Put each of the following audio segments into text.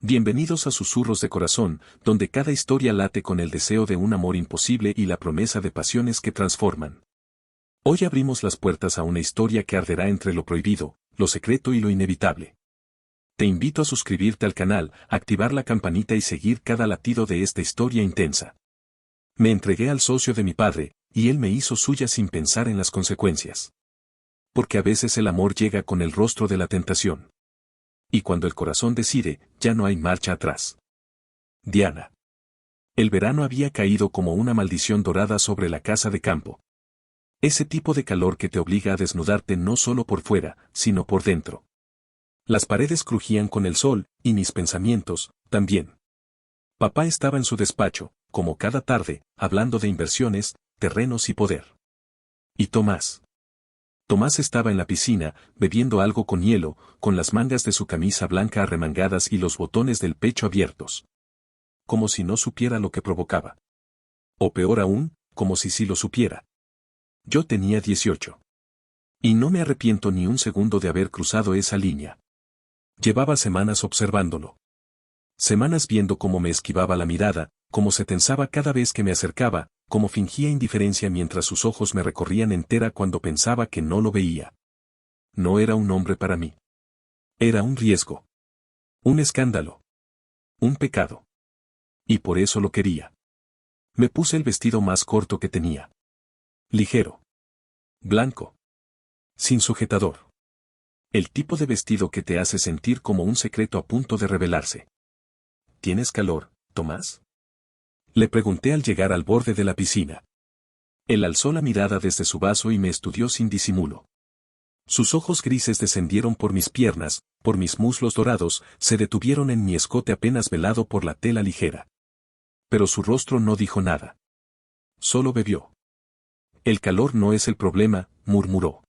Bienvenidos a Susurros de Corazón, donde cada historia late con el deseo de un amor imposible y la promesa de pasiones que transforman. Hoy abrimos las puertas a una historia que arderá entre lo prohibido, lo secreto y lo inevitable. Te invito a suscribirte al canal, activar la campanita y seguir cada latido de esta historia intensa. Me entregué al socio de mi padre, y él me hizo suya sin pensar en las consecuencias. Porque a veces el amor llega con el rostro de la tentación. Y cuando el corazón decide, ya no hay marcha atrás. Diana. El verano había caído como una maldición dorada sobre la casa de campo. Ese tipo de calor que te obliga a desnudarte no solo por fuera, sino por dentro. Las paredes crujían con el sol, y mis pensamientos, también. Papá estaba en su despacho, como cada tarde, hablando de inversiones, terrenos y poder. ¿Y Tomás? Tomás estaba en la piscina, bebiendo algo con hielo, con las mangas de su camisa blanca arremangadas y los botones del pecho abiertos. Como si no supiera lo que provocaba. O peor aún, como si sí lo supiera. Yo tenía 18. Y no me arrepiento ni un segundo de haber cruzado esa línea. Llevaba semanas observándolo. Semanas viendo cómo me esquivaba la mirada, cómo se tensaba cada vez que me acercaba, cómo fingía indiferencia mientras sus ojos me recorrían entera cuando pensaba que no lo veía. No era un hombre para mí. Era un riesgo. Un escándalo. Un pecado. Y por eso lo quería. Me puse el vestido más corto que tenía. Ligero. Blanco. Sin sujetador. El tipo de vestido que te hace sentir como un secreto a punto de revelarse. ¿Tienes calor, Tomás? Le pregunté al llegar al borde de la piscina. Él alzó la mirada desde su vaso y me estudió sin disimulo. Sus ojos grises descendieron por mis piernas, por mis muslos dorados, se detuvieron en mi escote apenas velado por la tela ligera. Pero su rostro no dijo nada. Solo bebió. El calor no es el problema, murmuró.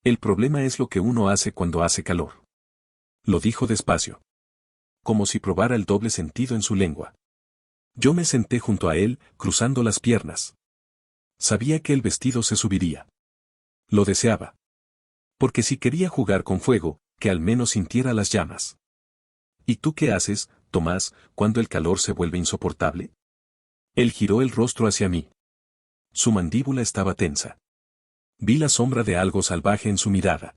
El problema es lo que uno hace cuando hace calor. Lo dijo despacio. Como si probara el doble sentido en su lengua. Yo me senté junto a él, cruzando las piernas. Sabía que el vestido se subiría. Lo deseaba. Porque si quería jugar con fuego, que al menos sintiera las llamas. ¿Y tú qué haces, Tomás, cuando el calor se vuelve insoportable? Él giró el rostro hacia mí. Su mandíbula estaba tensa. Vi la sombra de algo salvaje en su mirada.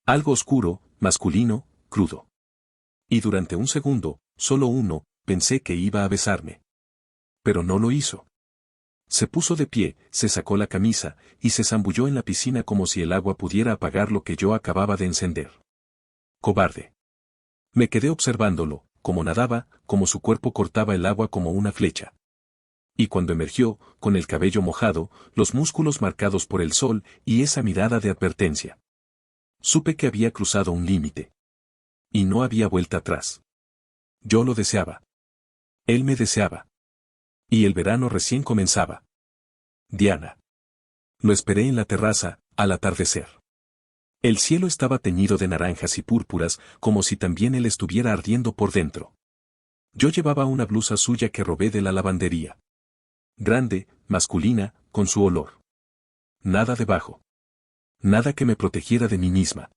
Algo oscuro, masculino, crudo. Y durante un segundo, solo uno, pensé que iba a besarme. Pero no lo hizo. Se puso de pie, se sacó la camisa, y se zambulló en la piscina como si el agua pudiera apagar lo que yo acababa de encender. Cobarde. Me quedé observándolo, cómo nadaba, cómo su cuerpo cortaba el agua como una flecha. Y cuando emergió, con el cabello mojado, los músculos marcados por el sol, y esa mirada de advertencia. Supe que había cruzado un límite. Y no había vuelta atrás. Yo lo deseaba. Él me deseaba. Y el verano recién comenzaba. Diana. Lo esperé en la terraza, al atardecer. El cielo estaba teñido de naranjas y púrpuras, como si también él estuviera ardiendo por dentro. Yo llevaba una blusa suya que robé de la lavandería. Grande, masculina, con su olor. Nada debajo. Nada que me protegiera de mí misma.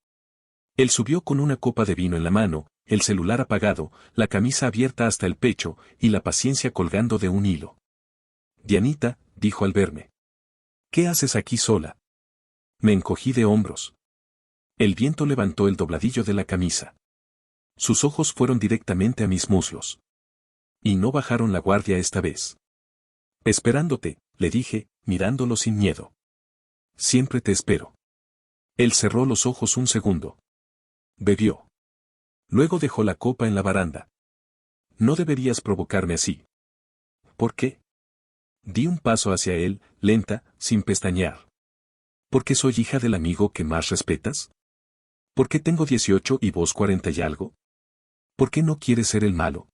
Él subió con una copa de vino en la mano, el celular apagado, la camisa abierta hasta el pecho, y la paciencia colgando de un hilo. Dianita, dijo al verme. ¿Qué haces aquí sola? Me encogí de hombros. El viento levantó el dobladillo de la camisa. Sus ojos fueron directamente a mis muslos. Y no bajaron la guardia esta vez. Esperándote, le dije, mirándolo sin miedo. Siempre te espero. Él cerró los ojos un segundo. Bebió. Luego dejó la copa en la baranda. No deberías provocarme así. ¿Por qué? Di un paso hacia él, lenta, sin pestañear. ¿Por qué soy hija del amigo que más respetas? ¿Por qué tengo 18 y vos 40 y algo? ¿Por qué no quieres ser el malo?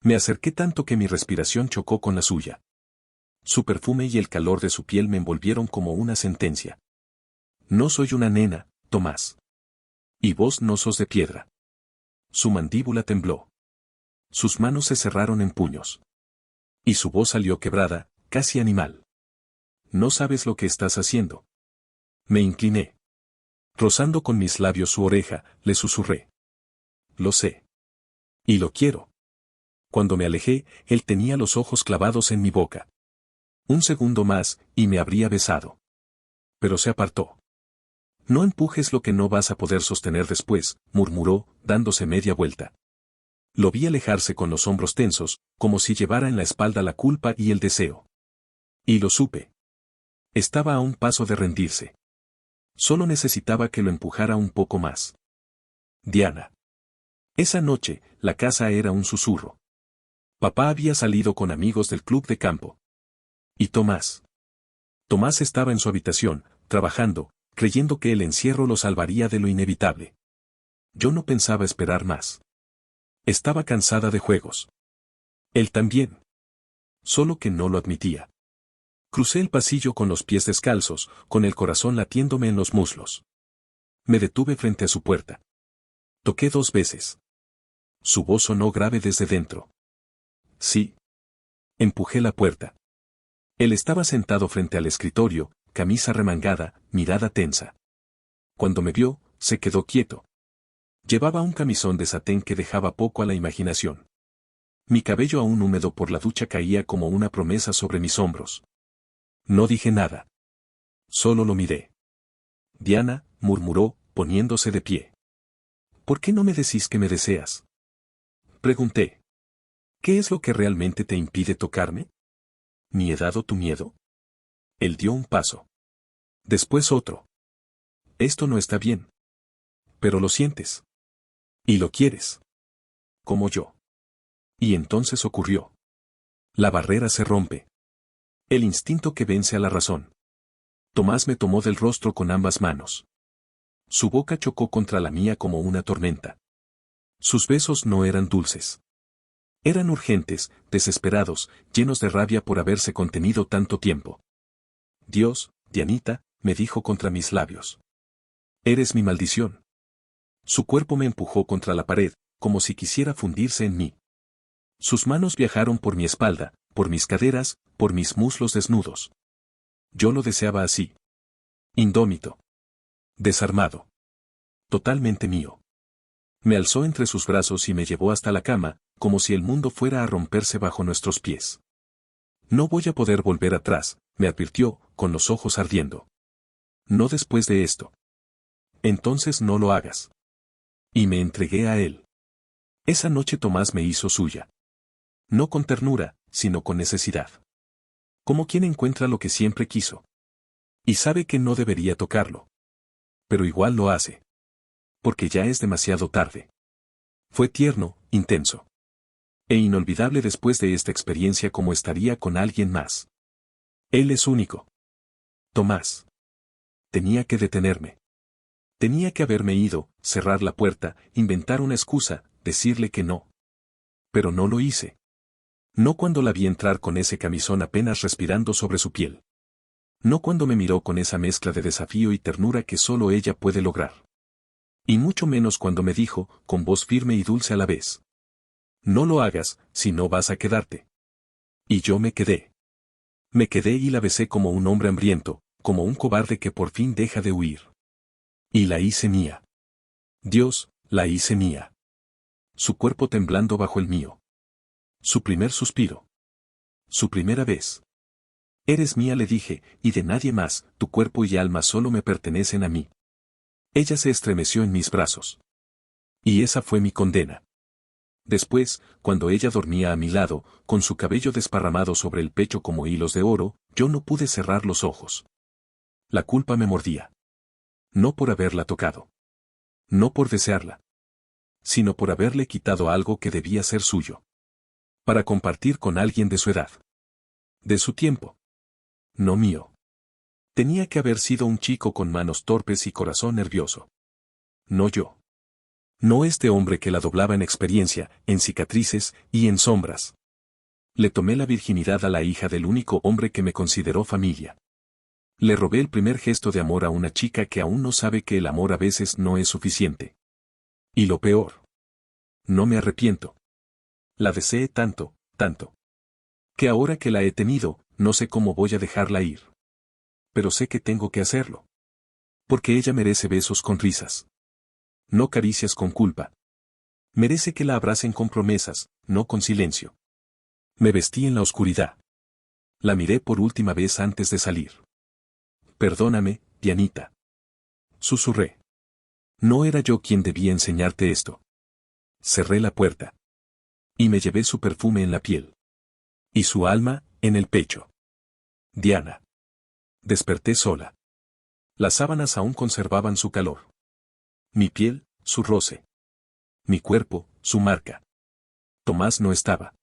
Me acerqué tanto que mi respiración chocó con la suya. Su perfume y el calor de su piel me envolvieron como una sentencia. No soy una nena, Tomás. Y vos no sos de piedra. Su mandíbula tembló. Sus manos se cerraron en puños. Y su voz salió quebrada, casi animal. No sabes lo que estás haciendo. Me incliné. Rozando con mis labios su oreja, le susurré. Lo sé. Y lo quiero. Cuando me alejé, él tenía los ojos clavados en mi boca. Un segundo más, y me habría besado. Pero se apartó. No empujes lo que no vas a poder sostener después, murmuró, dándose media vuelta. Lo vi alejarse con los hombros tensos, como si llevara en la espalda la culpa y el deseo. Y lo supe. Estaba a un paso de rendirse. Solo necesitaba que lo empujara un poco más. Diana. Esa noche, la casa era un susurro. Papá había salido con amigos del club de campo. ¿Y Tomás? Tomás estaba en su habitación, trabajando, creyendo que el encierro lo salvaría de lo inevitable. Yo no pensaba esperar más. Estaba cansada de juegos. Él también. Solo que no lo admitía. Crucé el pasillo con los pies descalzos, con el corazón latiéndome en los muslos. Me detuve frente a su puerta. Toqué 2 veces. Su voz sonó grave desde dentro. Sí. Empujé la puerta. Él estaba sentado frente al escritorio, camisa remangada, mirada tensa. Cuando me vio, se quedó quieto. Llevaba un camisón de satén que dejaba poco a la imaginación. Mi cabello aún húmedo por la ducha caía como una promesa sobre mis hombros. No dije nada. Solo lo miré. Diana, murmuró, poniéndose de pie. ¿Por qué no me decís que me deseas? Pregunté. ¿Qué es lo que realmente te impide tocarme? ¿Mi edad o tu miedo? Él dio un paso. Después otro. Esto no está bien. Pero lo sientes. Y lo quieres. Como yo. Y entonces ocurrió. La barrera se rompe. El instinto que vence a la razón. Tomás me tomó del rostro con ambas manos. Su boca chocó contra la mía como una tormenta. Sus besos no eran dulces. Eran urgentes, desesperados, llenos de rabia por haberse contenido tanto tiempo. Dios, Dianita, me dijo contra mis labios. Eres mi maldición. Su cuerpo me empujó contra la pared, como si quisiera fundirse en mí. Sus manos viajaron por mi espalda, por mis caderas, por mis muslos desnudos. Yo lo deseaba así. Indómito. Desarmado. Totalmente mío. Me alzó entre sus brazos y me llevó hasta la cama, como si el mundo fuera a romperse bajo nuestros pies. No voy a poder volver atrás, me advirtió, con los ojos ardiendo. No después de esto. Entonces no lo hagas. Y me entregué a él. Esa noche Tomás me hizo suya. No con ternura, sino con necesidad. Como quien encuentra lo que siempre quiso. Y sabe que no debería tocarlo. Pero igual lo hace. Porque ya es demasiado tarde. Fue tierno, intenso. E inolvidable después de esta experiencia como estaría con alguien más. Él es único. Tomás. Tenía que detenerme. Tenía que haberme ido, cerrar la puerta, inventar una excusa, decirle que no. Pero no lo hice. No cuando la vi entrar con ese camisón apenas respirando sobre su piel. No cuando me miró con esa mezcla de desafío y ternura que solo ella puede lograr. Y mucho menos cuando me dijo, con voz firme y dulce a la vez. No lo hagas, si no vas a quedarte. Y yo me quedé. Me quedé y la besé como un hombre hambriento, como un cobarde que por fin deja de huir. Y la hice mía. Dios, la hice mía. Su cuerpo temblando bajo el mío. Su primer suspiro. Su primera vez. Eres mía, le dije, y de nadie más, tu cuerpo y alma solo me pertenecen a mí. Ella se estremeció en mis brazos. Y esa fue mi condena. Después, cuando ella dormía a mi lado, con su cabello desparramado sobre el pecho como hilos de oro, yo no pude cerrar los ojos. La culpa me mordía. No por haberla tocado. No por desearla. Sino por haberle quitado algo que debía ser suyo. Para compartir con alguien de su edad. De su tiempo. No mío. Tenía que haber sido un chico con manos torpes y corazón nervioso. No yo. No este hombre que la doblaba en experiencia, en cicatrices y en sombras. Le tomé la virginidad a la hija del único hombre que me consideró familia. Le robé el primer gesto de amor a una chica que aún no sabe que el amor a veces no es suficiente. Y lo peor. No me arrepiento. La deseé tanto, tanto. Que ahora que la he tenido, no sé cómo voy a dejarla ir. Pero sé que tengo que hacerlo. Porque ella merece besos con risas. No caricias con culpa. Merece que la abracen con promesas, no con silencio. Me vestí en la oscuridad. La miré por última vez antes de salir. Perdóname, Dianita. Susurré. No era yo quien debía enseñarte esto. Cerré la puerta. Y me llevé su perfume en la piel. Y su alma, en el pecho. Diana. Desperté sola. Las sábanas aún conservaban su calor. Mi piel, su roce. Mi cuerpo, su marca. Tomás no estaba.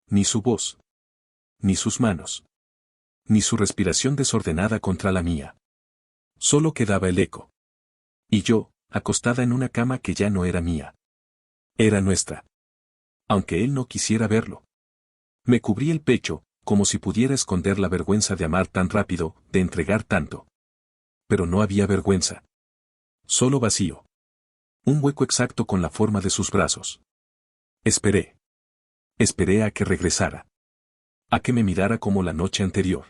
Ni su voz. Ni sus manos. Ni su respiración desordenada contra la mía. Solo quedaba el eco. Y yo, acostada en una cama que ya no era mía. Era nuestra. Aunque él no quisiera verlo. Me cubrí el pecho, como si pudiera esconder la vergüenza de amar tan rápido, de entregar tanto. Pero no había vergüenza. Solo vacío. Un hueco exacto con la forma de sus brazos. Esperé. Esperé a que regresara. A que me mirara como la noche anterior.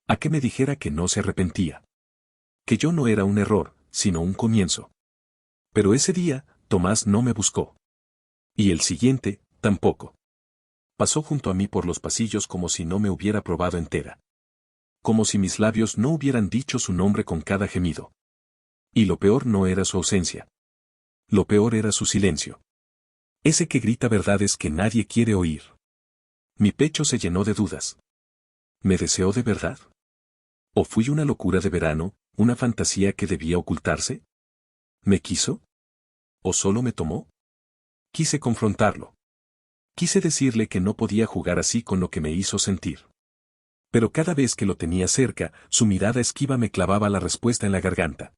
A que me dijera que no se arrepentía. Que yo no era un error, sino un comienzo. Pero ese día, Tomás no me buscó. Y el siguiente, tampoco. Pasó junto a mí por los pasillos como si no me hubiera probado entera. Como si mis labios no hubieran dicho su nombre con cada gemido. Y lo peor no era su ausencia. Lo peor era su silencio. Ese que grita verdades que nadie quiere oír. Mi pecho se llenó de dudas. ¿Me deseó de verdad? ¿O fui una locura de verano, una fantasía que debía ocultarse? ¿Me quiso? ¿O solo me tomó? Quise confrontarlo. Quise decirle que no podía jugar así con lo que me hizo sentir. Pero cada vez que lo tenía cerca, su mirada esquiva me clavaba la respuesta en la garganta.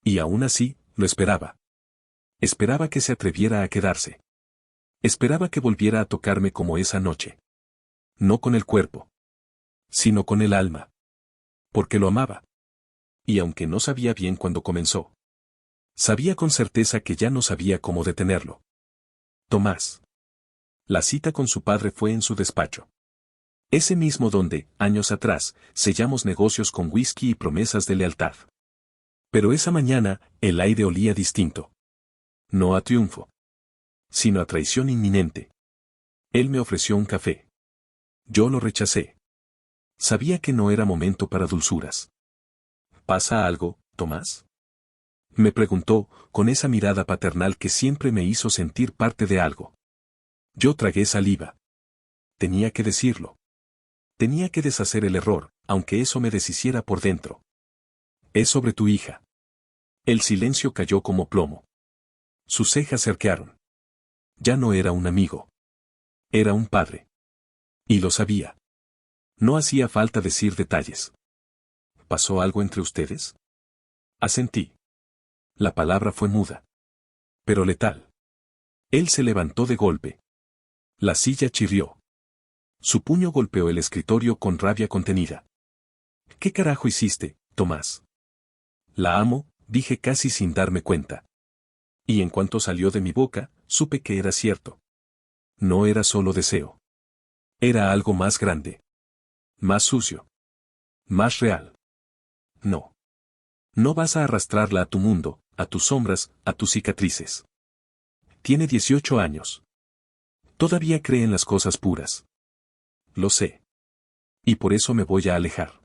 Y aún así, lo esperaba. Esperaba que se atreviera a quedarse. Esperaba que volviera a tocarme como esa noche. No con el cuerpo, sino con el alma. Porque lo amaba. Y aunque no sabía bien cuándo comenzó, sabía con certeza que ya no sabía cómo detenerlo. Tomás. La cita con su padre fue en su despacho. Ese mismo donde, años atrás, sellamos negocios con whisky y promesas de lealtad. Pero esa mañana, el aire olía distinto. No a triunfo, sino a traición inminente. Él me ofreció un café. Yo lo rechacé. Sabía que no era momento para dulzuras. ¿Pasa algo, Tomás? Me preguntó, con esa mirada paternal que siempre me hizo sentir parte de algo. Yo tragué saliva. Tenía que decirlo. Tenía que deshacer el error, aunque eso me deshiciera por dentro. Es sobre tu hija. El silencio cayó como plomo. Sus cejas se arquearon. Ya no era un amigo. Era un padre. Y lo sabía. No hacía falta decir detalles. ¿Pasó algo entre ustedes? Asentí. La palabra fue muda. Pero letal. Él se levantó de golpe. La silla chirrió. Su puño golpeó el escritorio con rabia contenida. ¿Qué carajo hiciste, Tomás? La amo, dije casi sin darme cuenta. Y en cuanto salió de mi boca, supe que era cierto. No era solo deseo. Era algo más grande. Más sucio. Más real. No. No vas a arrastrarla a tu mundo, a tus sombras, a tus cicatrices. Tiene 18 años. Todavía cree en las cosas puras. Lo sé. Y por eso me voy a alejar.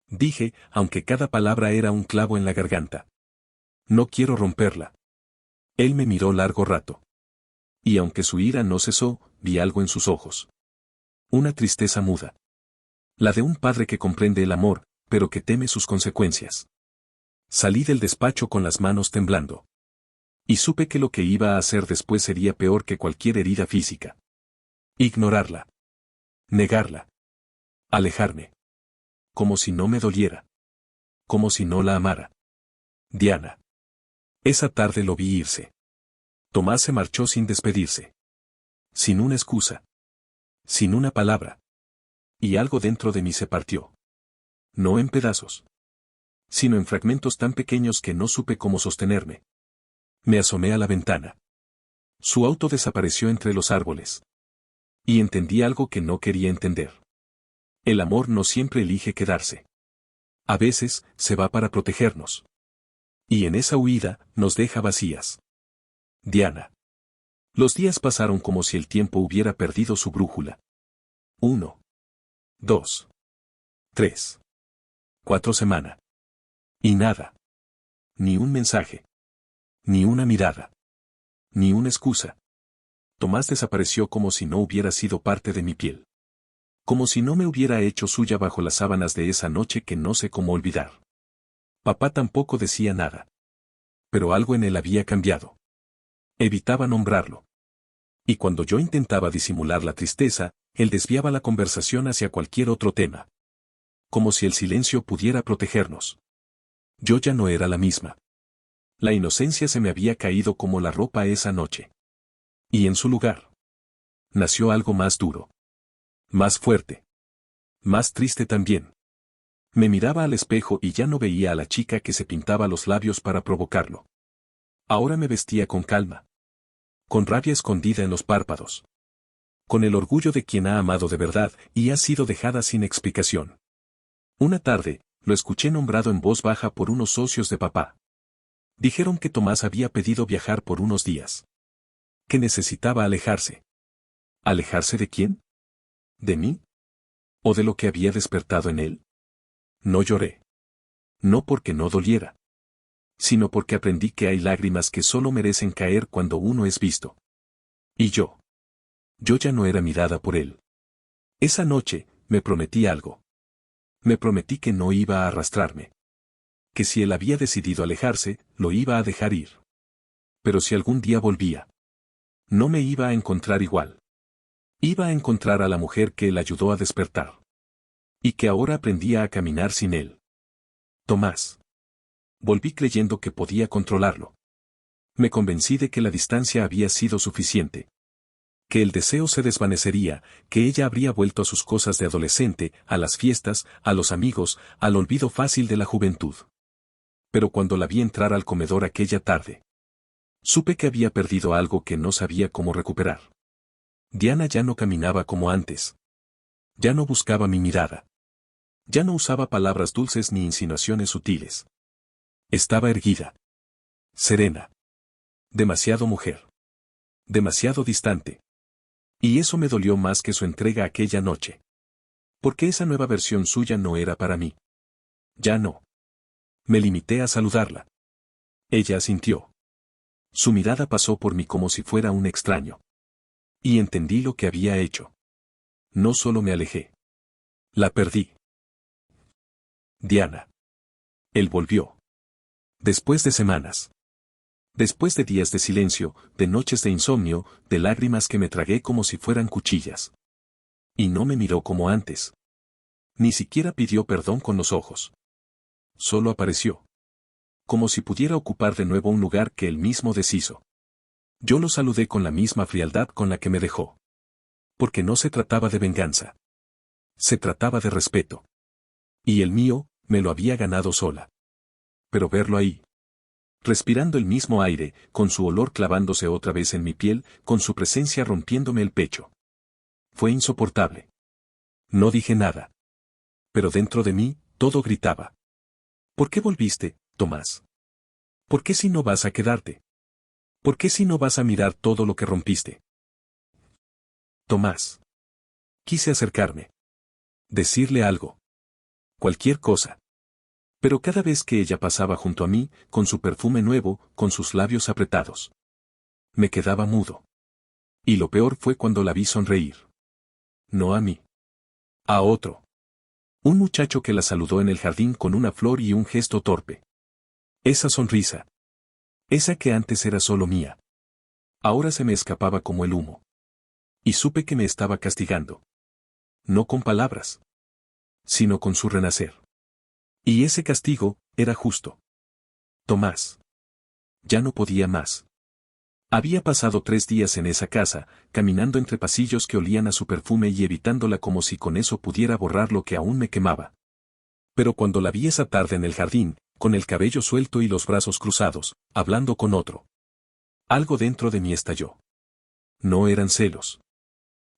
Dije, aunque cada palabra era un clavo en la garganta. No quiero romperla. Él me miró largo rato. Y aunque su ira no cesó, vi algo en sus ojos. Una tristeza muda. La de un padre que comprende el amor, pero que teme sus consecuencias. Salí del despacho con las manos temblando. Y supe que lo que iba a hacer después sería peor que cualquier herida física. Ignorarla. Negarla. Alejarme. Como si no me doliera. Como si no la amara. Diana. Esa tarde lo vi irse. Tomás se marchó sin despedirse. Sin una excusa. Sin una palabra. Y algo dentro de mí se partió. No en pedazos. Sino en fragmentos tan pequeños que no supe cómo sostenerme. Me asomé a la ventana. Su auto desapareció entre los árboles. Y entendí algo que no quería entender. El amor no siempre elige quedarse. A veces, se va para protegernos. Y en esa huida, nos deja vacías. Diana. Los días pasaron como si el tiempo hubiera perdido su brújula. 1, 2, 3, 4 semanas. Y nada. Ni un mensaje. Ni una mirada. Ni una excusa. Tomás desapareció como si no hubiera sido parte de mi piel. Como si no me hubiera hecho suya bajo las sábanas de esa noche que no sé cómo olvidar. Papá tampoco decía nada. Pero algo en él había cambiado. Evitaba nombrarlo. Y cuando yo intentaba disimular la tristeza, él desviaba la conversación hacia cualquier otro tema. Como si el silencio pudiera protegernos. Yo ya no era la misma. La inocencia se me había caído como la ropa esa noche. Y en su lugar nació algo más duro. Más fuerte. Más triste también. Me miraba al espejo y ya no veía a la chica que se pintaba los labios para provocarlo. Ahora me vestía con calma. Con rabia escondida en los párpados. Con el orgullo de quien ha amado de verdad y ha sido dejada sin explicación. Una tarde, lo escuché nombrado en voz baja por unos socios de papá. Dijeron que Tomás había pedido viajar por unos días. Que necesitaba alejarse. ¿Alejarse de quién? ¿De mí? ¿O de lo que había despertado en él? No lloré. No porque no doliera. Sino porque aprendí que hay lágrimas que solo merecen caer cuando uno es visto. Y yo. Yo ya no era mirada por él. Esa noche, me prometí algo. Me prometí que no iba a arrastrarme. Que si él había decidido alejarse, lo iba a dejar ir. Pero si algún día volvía, no me iba a encontrar igual. Iba a encontrar a la mujer que él ayudó a despertar. Y que ahora aprendía a caminar sin él. Tomás. Volví creyendo que podía controlarlo. Me convencí de que la distancia había sido suficiente. Que el deseo se desvanecería, que ella habría vuelto a sus cosas de adolescente, a las fiestas, a los amigos, al olvido fácil de la juventud. Pero cuando la vi entrar al comedor aquella tarde, supe que había perdido algo que no sabía cómo recuperar. Diana ya no caminaba como antes. Ya no buscaba mi mirada. Ya no usaba palabras dulces ni insinuaciones sutiles. Estaba erguida. Serena. Demasiado mujer. Demasiado distante. Y eso me dolió más que su entrega aquella noche. Porque esa nueva versión suya no era para mí. Ya no. Me limité a saludarla. Ella asintió. Su mirada pasó por mí como si fuera un extraño. Y entendí lo que había hecho. No solo me alejé. La perdí. Diana. Él volvió. Después de semanas. Después de días de silencio, de noches de insomnio, de lágrimas que me tragué como si fueran cuchillas. Y no me miró como antes. Ni siquiera pidió perdón con los ojos. Solo apareció. Como si pudiera ocupar de nuevo un lugar que él mismo deshizo. Yo lo saludé con la misma frialdad con la que me dejó. Porque no se trataba de venganza. Se trataba de respeto. Y el mío, me lo había ganado sola. Pero verlo ahí. Respirando el mismo aire, con su olor clavándose otra vez en mi piel, con su presencia rompiéndome el pecho. Fue insoportable. No dije nada. Pero dentro de mí, todo gritaba. ¿Por qué volviste, Tomás? ¿Por qué si no vas a quedarte? ¿Por qué si no vas a mirar todo lo que rompiste? Tomás. Quise acercarme. Decirle algo. Cualquier cosa. Pero cada vez que ella pasaba junto a mí, con su perfume nuevo, con sus labios apretados, me quedaba mudo. Y lo peor fue cuando la vi sonreír. No a mí. A otro. Un muchacho que la saludó en el jardín con una flor y un gesto torpe. Esa sonrisa. Esa que antes era solo mía. Ahora se me escapaba como el humo. Y supe que me estaba castigando. No con palabras, sino con su renacer. Y ese castigo era justo. Tomás. Ya no podía más. Había pasado 3 días en esa casa, caminando entre pasillos que olían a su perfume y evitándola como si con eso pudiera borrar lo que aún me quemaba. Pero cuando la vi esa tarde en el jardín, con el cabello suelto y los brazos cruzados, hablando con otro, algo dentro de mí estalló. No eran celos.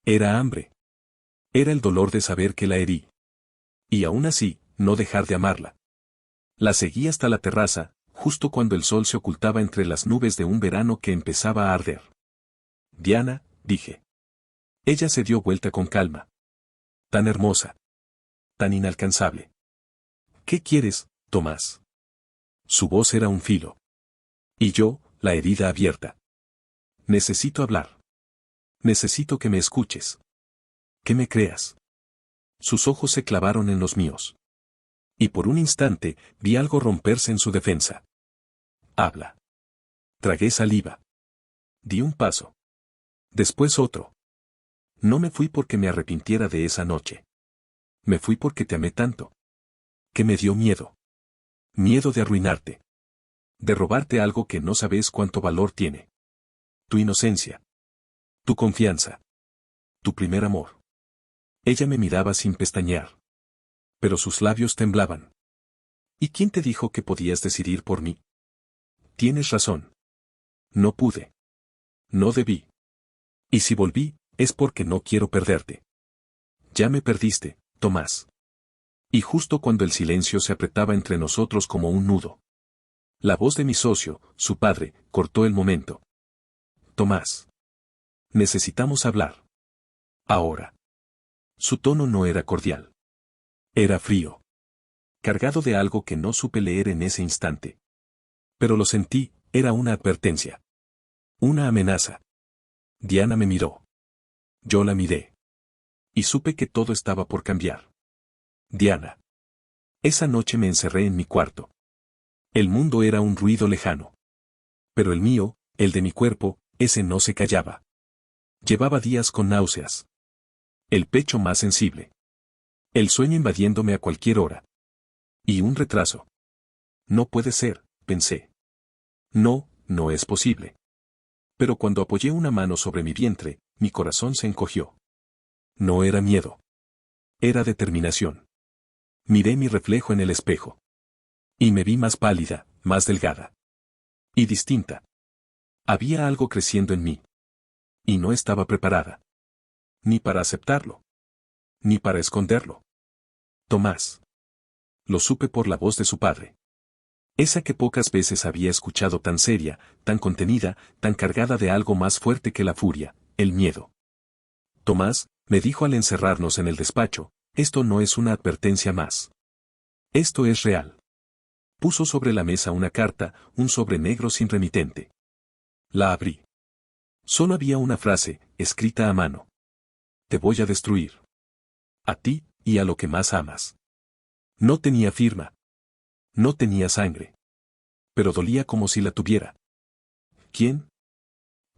Era hambre. Era el dolor de saber que la herí. Y aún así, no dejar de amarla. La seguí hasta la terraza, justo cuando el sol se ocultaba entre las nubes de un verano que empezaba a arder. Diana, dije. Ella se dio vuelta con calma. Tan hermosa. Tan inalcanzable. ¿Qué quieres, Tomás? Su voz era un filo. Y yo, la herida abierta. Necesito hablar. Necesito que me escuches. Que me creas. Sus ojos se clavaron en los míos. Y por un instante, vi algo romperse en su defensa. Habla. Tragué saliva. Di un paso. Después otro. No me fui porque me arrepintiera de esa noche. Me fui porque te amé tanto. Que me dio miedo. Miedo de arruinarte. De robarte algo que no sabes cuánto valor tiene. Tu inocencia. Tu confianza. Tu primer amor. Ella me miraba sin pestañear. Pero sus labios temblaban. ¿Y quién te dijo que podías decidir por mí? Tienes razón. No pude. No debí. Y si volví, es porque no quiero perderte. Ya me perdiste, Tomás. Y justo cuando el silencio se apretaba entre nosotros como un nudo. La voz de mi socio, su padre, cortó el momento. Tomás. Necesitamos hablar. Ahora. Su tono no era cordial. Era frío. Cargado de algo que no supe leer en ese instante. Pero lo sentí, era una advertencia. Una amenaza. Diana me miró. Yo la miré. Y supe que todo estaba por cambiar. Diana. Esa noche me encerré en mi cuarto. El mundo era un ruido lejano. Pero el mío, el de mi cuerpo, ese no se callaba. Llevaba días con náuseas. El pecho más sensible. El sueño invadiéndome a cualquier hora. Y un retraso. No puede ser, pensé. No, no es posible. Pero cuando apoyé una mano sobre mi vientre, mi corazón se encogió. No era miedo. Era determinación. Miré mi reflejo en el espejo. Y me vi más pálida, más delgada. Y distinta. Había algo creciendo en mí. Y no estaba preparada. Ni para aceptarlo. Ni para esconderlo. Tomás. Lo supe por la voz de su padre. Esa que pocas veces había escuchado tan seria, tan contenida, tan cargada de algo más fuerte que la furia, el miedo. Tomás, me dijo al encerrarnos en el despacho, esto no es una advertencia más. Esto es real. Puso sobre la mesa una carta, un sobre negro sin remitente. La abrí. Solo había una frase, escrita a mano. Te voy a destruir. A ti, y a lo que más amas. No tenía firma. No tenía sangre. Pero dolía como si la tuviera. ¿Quién?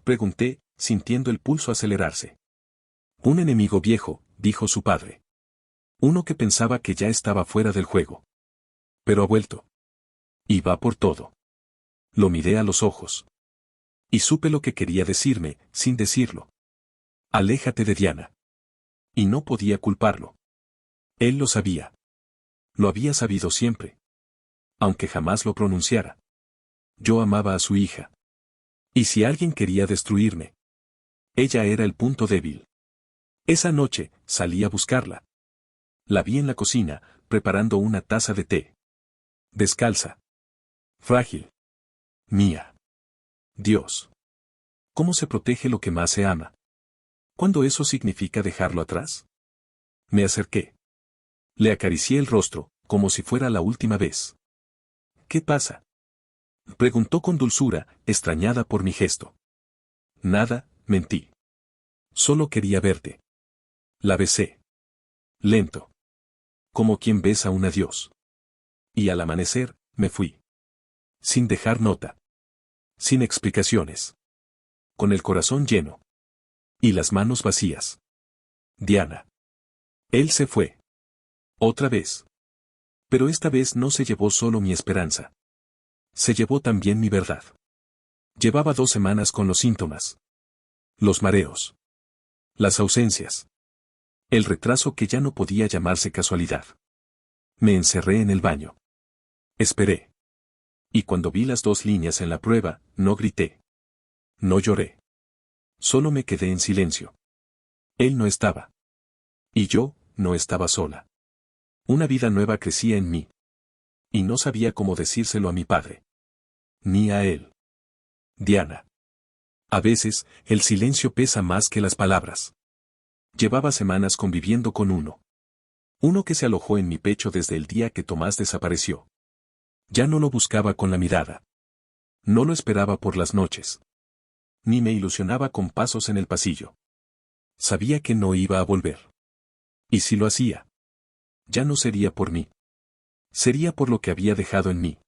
Pregunté, sintiendo el pulso acelerarse. Un enemigo viejo, dijo su padre. Uno que pensaba que ya estaba fuera del juego. Pero ha vuelto. Y va por todo. Lo miré a los ojos. Y supe lo que quería decirme, sin decirlo. Aléjate de Diana. Y no podía culparlo. Él lo sabía. Lo había sabido siempre. Aunque jamás lo pronunciara. Yo amaba a su hija. Y si alguien quería destruirme, ella era el punto débil. Esa noche, salí a buscarla. La vi en la cocina, preparando una taza de té. Descalza. Frágil. Mía. Dios. ¿Cómo se protege lo que más se ama? ¿Cuándo eso significa dejarlo atrás? Me acerqué. Le acaricié el rostro, como si fuera la última vez. ¿Qué pasa? Preguntó con dulzura, extrañada por mi gesto. Nada, mentí. Solo quería verte. La besé. Lento. Como quien besa un adiós. Y al amanecer, me fui. Sin dejar nota. Sin explicaciones. Con el corazón lleno. Y las manos vacías. Diana. Él se fue. Otra vez. Pero esta vez no se llevó solo mi esperanza. Se llevó también mi verdad. Llevaba 2 semanas con los síntomas. Los mareos. Las ausencias. El retraso que ya no podía llamarse casualidad. Me encerré en el baño. Esperé. Y cuando vi las 2 líneas en la prueba, no grité. No lloré. Solo me quedé en silencio. Él no estaba. Y yo, no estaba sola. Una vida nueva crecía en mí. Y no sabía cómo decírselo a mi padre. Ni a él. Diana. A veces, el silencio pesa más que las palabras. Llevaba semanas conviviendo con uno. Uno que se alojó en mi pecho desde el día que Tomás desapareció. Ya no lo buscaba con la mirada. No lo esperaba por las noches. Ni me ilusionaba con pasos en el pasillo. Sabía que no iba a volver. Y si lo hacía, ya no sería por mí. Sería por lo que había dejado en mí.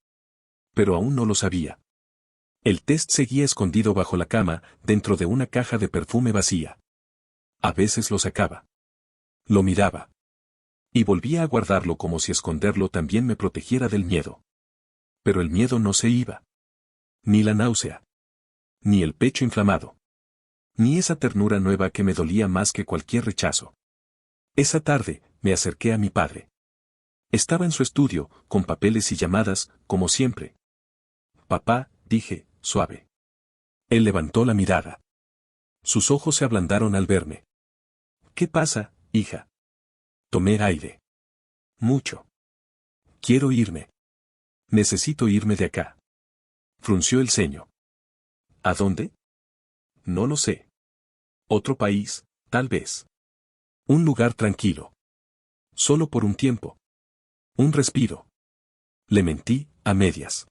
Pero aún no lo sabía. El test seguía escondido bajo la cama, dentro de una caja de perfume vacía. A veces lo sacaba. Lo miraba. Y volvía a guardarlo como si esconderlo también me protegiera del miedo. Pero el miedo no se iba. Ni la náusea. Ni el pecho inflamado. Ni esa ternura nueva que me dolía más que cualquier rechazo. Esa tarde, me acerqué a mi padre. Estaba en su estudio, con papeles y llamadas, como siempre. Papá, dije, suave. Él levantó la mirada. Sus ojos se ablandaron al verme. ¿Qué pasa, hija? Tomé aire. Mucho. Quiero irme. Necesito irme de acá. Frunció el ceño. ¿A dónde? No lo sé. Otro país, tal vez. Un lugar tranquilo. Solo por un tiempo. Un respiro. Le mentí, a medias.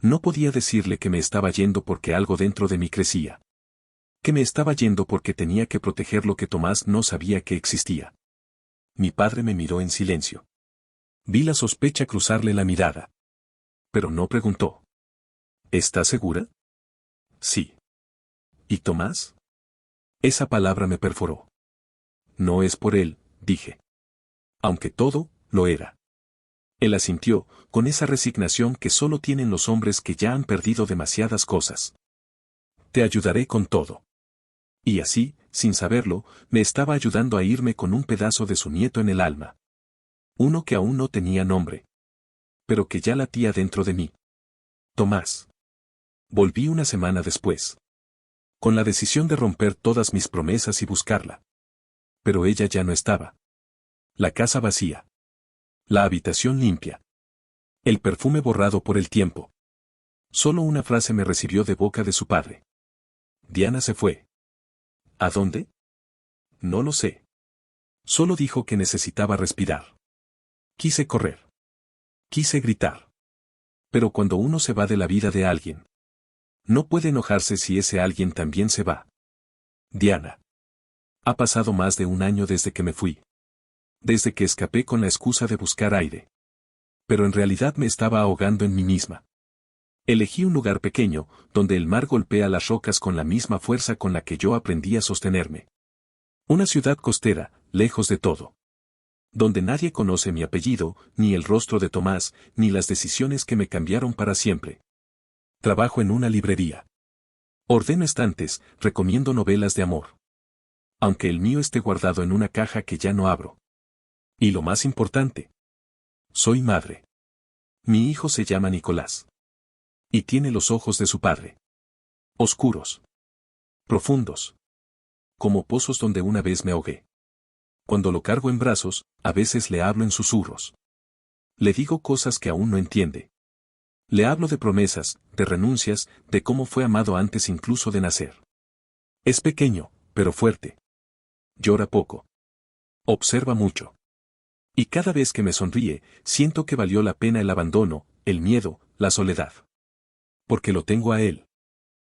No podía decirle que me estaba yendo porque algo dentro de mí crecía. Que me estaba yendo porque tenía que proteger lo que Tomás no sabía que existía. Mi padre me miró en silencio. Vi la sospecha cruzarle la mirada. Pero no preguntó. ¿Estás segura? Sí. ¿Y Tomás? Esa palabra me perforó. No es por él, dije. Aunque todo, lo era. Él asintió, con esa resignación que solo tienen los hombres que ya han perdido demasiadas cosas. Te ayudaré con todo. Y así, sin saberlo, me estaba ayudando a irme con un pedazo de su nieto en el alma. Uno que aún no tenía nombre. Pero que ya latía dentro de mí. Tomás. Volví una semana después. Con la decisión de romper todas mis promesas y buscarla. Pero ella ya no estaba. La casa vacía. La habitación limpia. El perfume borrado por el tiempo. Solo una frase me recibió de boca de su padre. Diana se fue. ¿A dónde? No lo sé. Solo dijo que necesitaba respirar. Quise correr. Quise gritar. Pero cuando uno se va de la vida de alguien, no puede enojarse si ese alguien también se va. Diana. Ha pasado más de un año desde que me fui. Desde que escapé con la excusa de buscar aire. Pero en realidad me estaba ahogando en mí misma. Elegí un lugar pequeño, donde el mar golpea las rocas con la misma fuerza con la que yo aprendí a sostenerme. Una ciudad costera, lejos de todo. Donde nadie conoce mi apellido, ni el rostro de Tomás, ni las decisiones que me cambiaron para siempre. Trabajo en una librería. Ordeno estantes, recomiendo novelas de amor. Aunque el mío esté guardado en una caja que ya no abro. Y lo más importante. Soy madre. Mi hijo se llama Nicolás. Y tiene los ojos de su padre. Oscuros. Profundos. Como pozos donde una vez me ahogué. Cuando lo cargo en brazos, a veces le hablo en susurros. Le digo cosas que aún no entiende. Le hablo de promesas, de renuncias, de cómo fue amado antes incluso de nacer. Es pequeño, pero fuerte. Llora poco. Observa mucho. Y cada vez que me sonríe, siento que valió la pena el abandono, el miedo, la soledad. Porque lo tengo a él.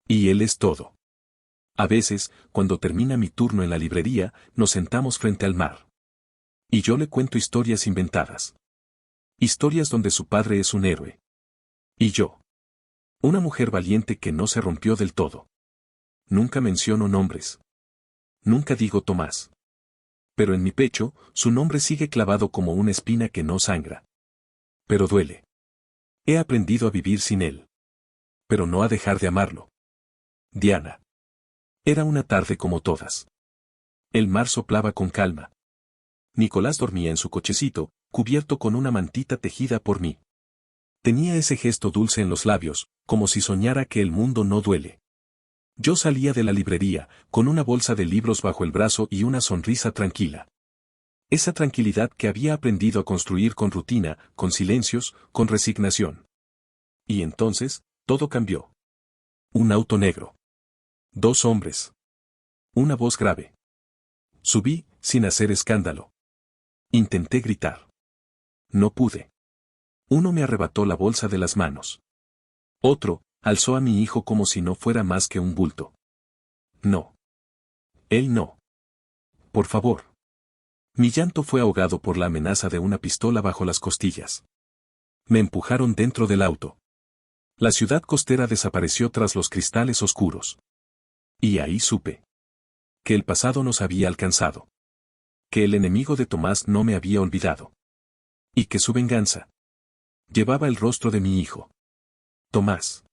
Y él es todo. A veces, cuando termina mi turno en la librería, nos sentamos frente al mar. Y yo le cuento historias inventadas. Historias donde su padre es un héroe. Y yo. Una mujer valiente que no se rompió del todo. Nunca menciono nombres. Nunca digo Tomás. Pero en mi pecho, su nombre sigue clavado como una espina que no sangra. Pero duele. He aprendido a vivir sin él. Pero no a dejar de amarlo. Diana. Era una tarde como todas. El mar soplaba con calma. Nicolás dormía en su cochecito, cubierto con una mantita tejida por mí. Tenía ese gesto dulce en los labios, como si soñara que el mundo no duele. Yo salía de la librería, con una bolsa de libros bajo el brazo y una sonrisa tranquila. Esa tranquilidad que había aprendido a construir con rutina, con silencios, con resignación. Y entonces, todo cambió. Un auto negro. Dos hombres. Una voz grave. Subí, sin hacer escándalo. Intenté gritar. No pude. Uno me arrebató la bolsa de las manos. Otro, alzó a mi hijo como si no fuera más que un bulto. No. Él no. Por favor. Mi llanto fue ahogado por la amenaza de una pistola bajo las costillas. Me empujaron dentro del auto. La ciudad costera desapareció tras los cristales oscuros. Y ahí supe que el pasado nos había alcanzado. Que el enemigo de Tomás no me había olvidado. Y que su venganza llevaba el rostro de mi hijo. Tomás.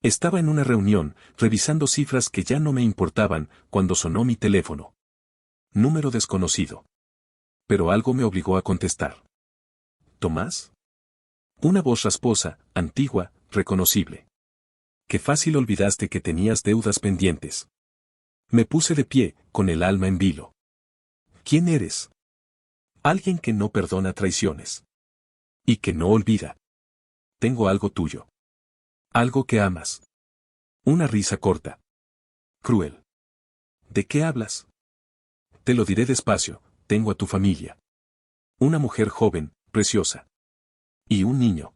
Estaba en una reunión, revisando cifras que ya no me importaban, cuando sonó mi teléfono. Número desconocido. Pero algo me obligó a contestar. ¿Tomás? Una voz rasposa, antigua, reconocible. Qué fácil olvidaste que tenías deudas pendientes. Me puse de pie, con el alma en vilo. ¿Quién eres? Alguien que no perdona traiciones. Y que no olvida. Tengo algo tuyo. Algo que amas. Una risa corta. Cruel. ¿De qué hablas? Te lo diré despacio, tengo a tu familia. Una mujer joven, preciosa. Y un niño.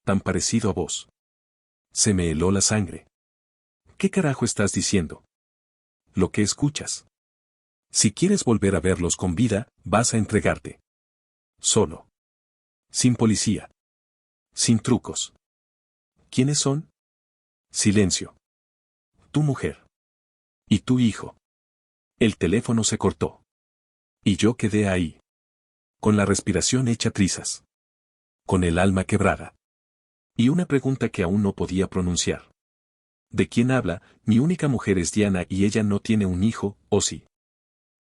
Tan parecido a vos. Se me heló la sangre. ¿Qué carajo estás diciendo? Lo que escuchas. Si quieres volver a verlos con vida, vas a entregarte. Solo. Sin policía. Sin trucos. ¿Quiénes son? Silencio. Tu mujer. Y tu hijo. El teléfono se cortó. Y yo quedé ahí. Con la respiración hecha trizas. Con el alma quebrada. Y una pregunta que aún no podía pronunciar. ¿De quién habla? Mi única mujer es Diana y ella no tiene un hijo, ¿o sí?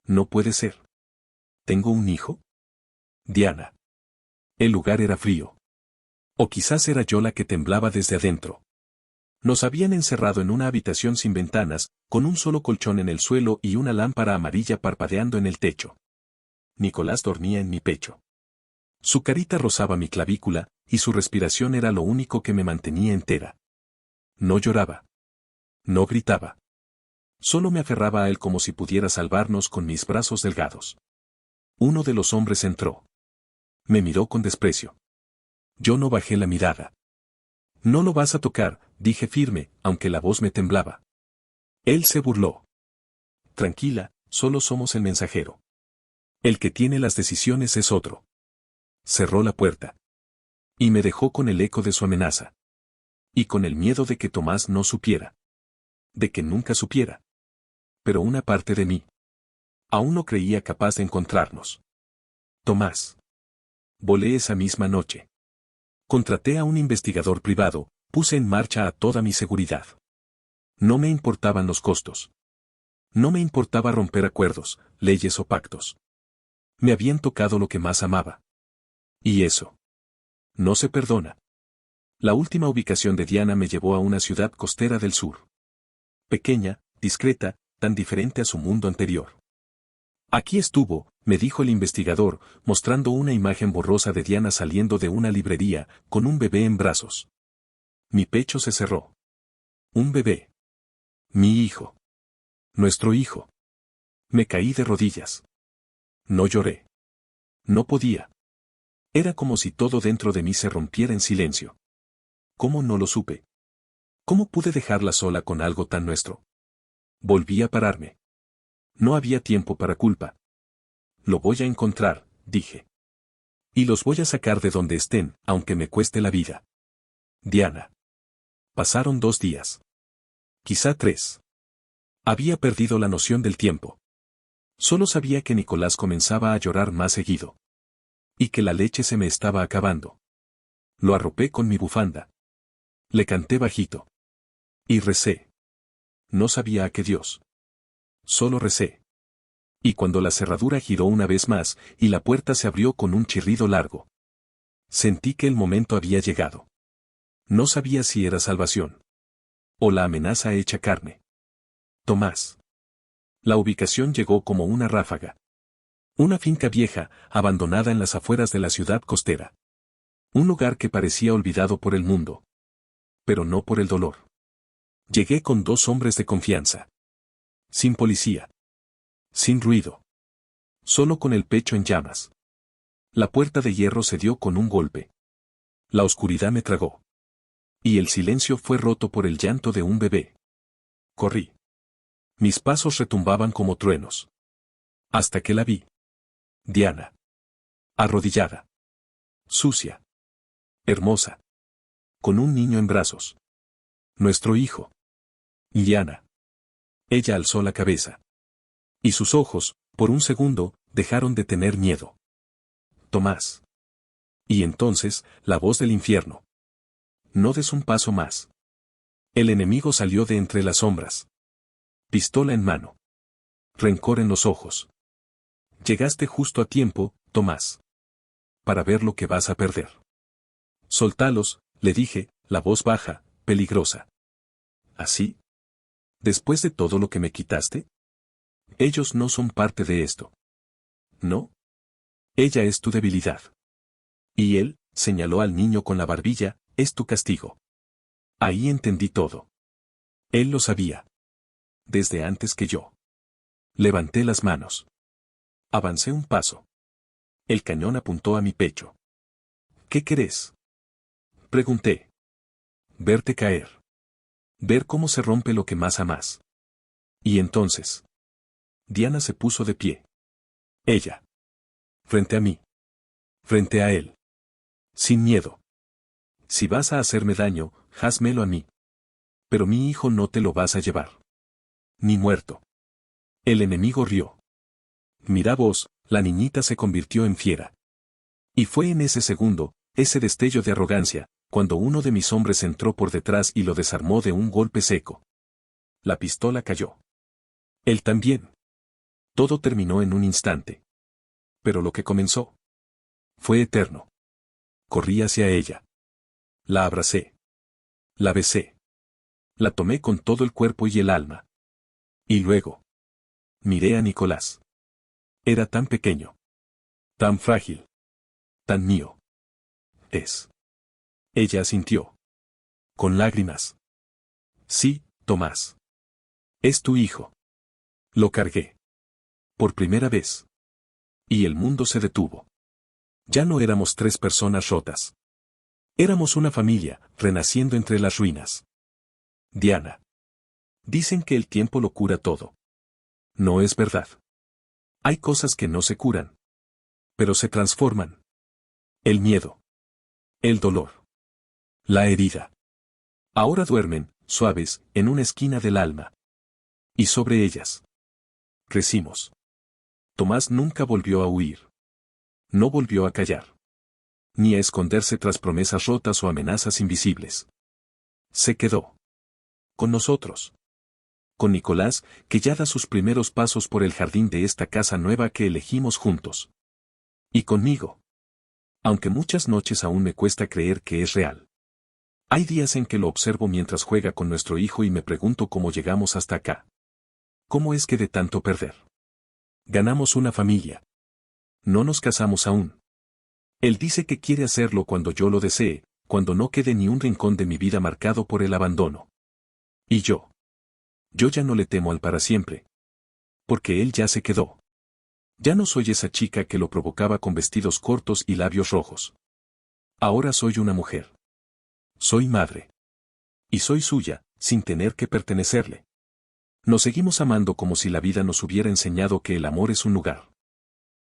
No puede ser. ¿Tengo un hijo? Diana. El lugar era frío. O quizás era yo la que temblaba desde adentro. Nos habían encerrado en una habitación sin ventanas, con un solo colchón en el suelo y una lámpara amarilla parpadeando en el techo. Nicolás dormía en mi pecho. Su carita rozaba mi clavícula, y su respiración era lo único que me mantenía entera. No lloraba. No gritaba. Solo me aferraba a él como si pudiera salvarnos con mis brazos delgados. Uno de los hombres entró. Me miró con desprecio. Yo no bajé la mirada. No lo vas a tocar, dije firme, aunque la voz me temblaba. Él se burló. Tranquila, solo somos el mensajero. El que tiene las decisiones es otro. Cerró la puerta. Y me dejó con el eco de su amenaza. Y con el miedo de que Tomás no supiera. De que nunca supiera. Pero una parte de mí aún no creía capaz de encontrarnos. Tomás. Volé esa misma noche. Contraté a un investigador privado, puse en marcha a toda mi seguridad. No me importaban los costos. No me importaba romper acuerdos, leyes o pactos. Me habían tocado lo que más amaba. Y eso no se perdona. La última ubicación de Diana me llevó a una ciudad costera del sur. Pequeña, discreta, tan diferente a su mundo anterior. Aquí estuvo, me dijo el investigador, mostrando una imagen borrosa de Diana saliendo de una librería, con un bebé en brazos. Mi pecho se cerró. Un bebé. Mi hijo. Nuestro hijo. Me caí de rodillas. No lloré. No podía. Era como si todo dentro de mí se rompiera en silencio. ¿Cómo no lo supe? ¿Cómo pude dejarla sola con algo tan nuestro? Volví a pararme. No había tiempo para culpa. Lo voy a encontrar, dije. Y los voy a sacar de donde estén, aunque me cueste la vida. Diana. Pasaron 2 días. Quizá 3. Había perdido la noción del tiempo. Solo sabía que Nicolás comenzaba a llorar más seguido. Y que la leche se me estaba acabando. Lo arropé con mi bufanda. Le canté bajito. Y recé. No sabía a qué Dios. Solo recé. Y cuando la cerradura giró una vez más, y la puerta se abrió con un chirrido largo. Sentí que el momento había llegado. No sabía si era salvación. O la amenaza hecha carne. Tomás. La ubicación llegó como una ráfaga. Una finca vieja, abandonada en las afueras de la ciudad costera. Un lugar que parecía olvidado por el mundo. Pero no por el dolor. Llegué con 2 hombres de confianza. Sin policía. Sin ruido. Solo con el pecho en llamas. La puerta de hierro se dio con un golpe. La oscuridad me tragó. Y el silencio fue roto por el llanto de un bebé. Corrí. Mis pasos retumbaban como truenos. Hasta que la vi. Diana. Arrodillada. Sucia. Hermosa. Con un niño en brazos. Nuestro hijo. Diana. Ella alzó la cabeza. Y sus ojos, por un segundo, dejaron de tener miedo. Tomás. Y entonces, la voz del infierno. No des un paso más. El enemigo salió de entre las sombras. Pistola en mano. Rencor en los ojos. Llegaste justo a tiempo, Tomás. Para ver lo que vas a perder. Soltalos, le dije, la voz baja, peligrosa. ¿Así? ¿Después de todo lo que me quitaste? Ellos no son parte de esto. ¿No? Ella es tu debilidad. Y él, señaló al niño con la barbilla, es tu castigo. Ahí entendí todo. Él lo sabía. Desde antes que yo. Levanté las manos. Avancé un paso. El cañón apuntó a mi pecho. ¿Qué querés? Pregunté. Verte caer. Ver cómo se rompe lo que más amas. Y entonces. Diana se puso de pie. Ella. Frente a mí. Frente a él. Sin miedo. Si vas a hacerme daño, házmelo a mí. Pero mi hijo no te lo vas a llevar. Ni muerto. El enemigo rió. Mira vos, la niñita se convirtió en fiera. Y fue en ese segundo, ese destello de arrogancia, cuando uno de mis hombres entró por detrás y lo desarmó de un golpe seco. La pistola cayó. Él también. Todo terminó en un instante. Pero lo que comenzó fue eterno. Corrí hacia ella. La abracé. La besé. La tomé con todo el cuerpo y el alma. Y luego miré a Nicolás. Era tan pequeño. Tan frágil. Tan mío. Es. Ella asintió. Con lágrimas. Sí, Tomás. Es tu hijo. Lo cargué. Por primera vez. Y el mundo se detuvo. Ya no éramos 3 personas rotas. Éramos una familia, renaciendo entre las ruinas. Diana. Dicen que el tiempo lo cura todo. No es verdad. Hay cosas que no se curan. Pero se transforman. El miedo. El dolor. La herida. Ahora duermen, suaves, en una esquina del alma. Y sobre ellas. Crecimos. Tomás nunca volvió a huir. No volvió a callar. Ni a esconderse tras promesas rotas o amenazas invisibles. Se quedó. Con nosotros. Con Nicolás, que ya da sus primeros pasos por el jardín de esta casa nueva que elegimos juntos. Y conmigo. Aunque muchas noches aún me cuesta creer que es real. Hay días en que lo observo mientras juega con nuestro hijo y me pregunto cómo llegamos hasta acá. ¿Cómo es que de tanto perder? Ganamos una familia. No nos casamos aún. Él dice que quiere hacerlo cuando yo lo desee, cuando no quede ni un rincón de mi vida marcado por el abandono. Y yo. Yo ya no le temo al para siempre. Porque él ya se quedó. Ya no soy esa chica que lo provocaba con vestidos cortos y labios rojos. Ahora soy una mujer. Soy madre. Y soy suya, sin tener que pertenecerle. Nos seguimos amando como si la vida nos hubiera enseñado que el amor es un lugar.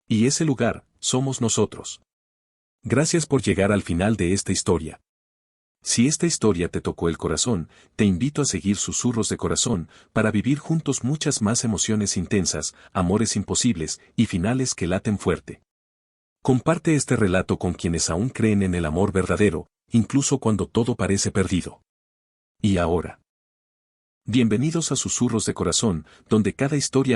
Y ese lugar, somos nosotros. Gracias por llegar al final de esta historia. Si esta historia te tocó el corazón, te invito a seguir Susurros de Corazón, para vivir juntos muchas más emociones intensas, amores imposibles, y finales que laten fuerte. Comparte este relato con quienes aún creen en el amor verdadero, incluso cuando todo parece perdido. Y ahora. Bienvenidos a Susurros de Corazón, donde cada historia